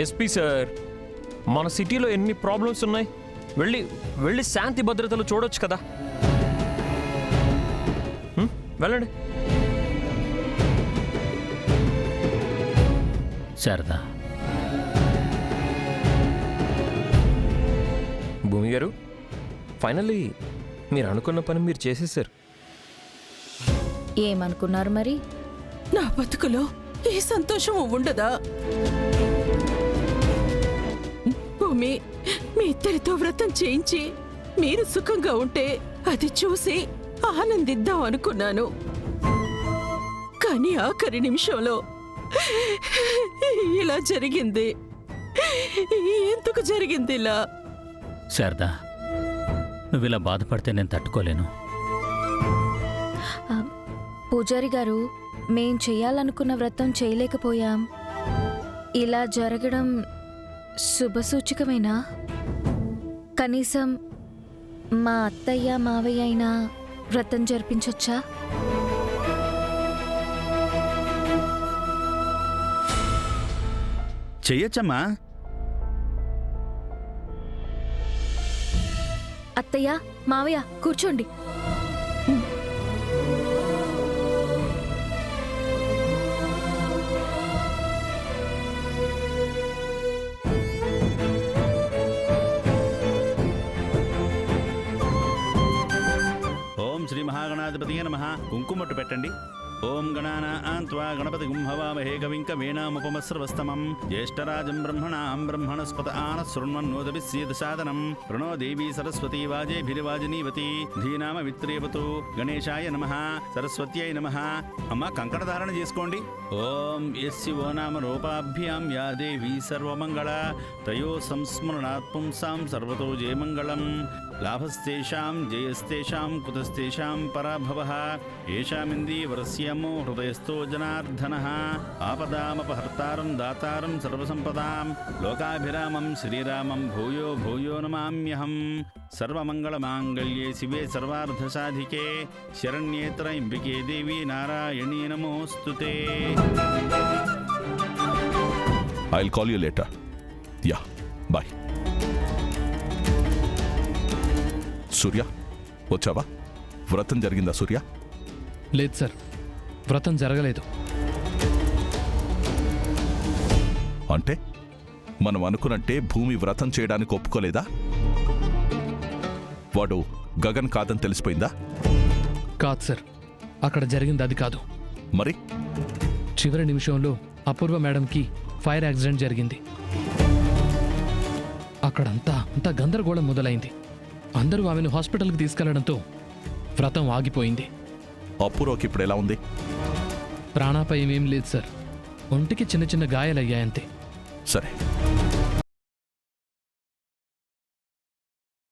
SP sir, మన సిటీలో ఎన్ని ప్రాబ్లమ్స్ ఉన్నాయి, వెళ్ళి శాంతి భద్రతలు చూడొచ్చు కదా. వెళ్ళండి. శారదా, భూమి గారు, ఫైనల్లీ మీరు అనుకున్న పని మీరు చేసేసారు. ఏమనుకున్నారు మరి? నా బతుకులో ఈ సంతోషం ఉండదా? భూమి, మీ ఇద్దరితో వ్రతం చేయించి మీరు సుఖంగా ఉంటే అది చూసి ఆనందిద్దాం అనుకున్నాను. కానీ ఆఖరి నిమిషంలో ఇలా జరిగింది. ఎందుకు జరిగింది ఇలా? శారదా, నువ్వు ఇలా బాధపడితే నేను తట్టుకోలేను. పూజారి గారు, మేం చెయ్యాలనుకున్న వ్రతం చేయలేకపోయాం. ఇలా జరగడం శుభసూచకమేనా? కనీసం మా అత్తయ్య మావయ్య అయినా వ్రతం జరిపించొచ్చా? చెయ్యొచ్చమ్మా. అత్తయ్య మావయ్య కూర్చోండి. ఓం శ్రీ మహాగణాధిపతియే నమః. కుంకుమొట్టు పెట్టండి. ఓం గణానాం త్వా గణపతిగుం హవామహే కవిం కవీనాముపమస్రవస్తమం జ్యేష్ఠరాజం బ్రహ్మణాం బ్రహ్మణస్పత ఆనః శృణ్వన్నోదభిः సీదసాదనం ప్రణో దేవీ సరస్వతీ వాజేభిర్వాజినీవతి ధీనామ విత్రేవతు. గణేశాయ నమః. సరస్వత్యై నమః. అమ్మ, కంకణ ధారణ చేసుకోండి. ఓం యస్య నామ రూపాభ్యాం యా దేవీ సర్వమంగళ తయో సంస్మరణాత్ పుంసాం సర్వతో జయమంగళం. లాభస్తేషాం జయస్తేషాం కుతస్తేషాం పరాభవః. ఏషామిందీవరస్యమో హృదయస్థో జనార్దనః. ఆపదామపహర్తారం దాతారం సర్వసంపదాం లోకాభిరామం శ్రీరామం భూయో భూయో నమామ్యహం. సర్వమంగళమాంగళ్యే శివే సర్వార్థసాధికే శరణ్యే త్రయంబికే దేవి నారాయణీ నమోస్తుతే. I'll call you later. Yeah, bye. సూర్య, వచ్చావా? వ్రతం జరిగిందా సూర్య? లేదు సార్, వ్రతం జరగలేదు. అంటే మనం అనుకున్నట్టే భూమి వ్రతం చేయడానికి ఒప్పుకోలేదా? వాడు గగన్ కాదని తెలిసిపోయిందా? కాదు సార్, అక్కడ జరిగింది అది కాదు. మరి చివరి నిమిషంలో అపూర్వ మేడంకి ఫైర్ యాక్సిడెంట్ జరిగింది. అక్కడంతా గందరగోళం మొదలైంది. అందరూ ఆమెను హాస్పిటల్కి తీసుకెళ్లడంతో వ్రతం ఆగిపోయింది. అపూర్వకి ఇప్పుడు ఎలా ఉంది? ప్రాణాపాయం ఏం లేదు సార్, ఒంటికి చిన్న చిన్న గాయాలయ్యాయంతే. సరే,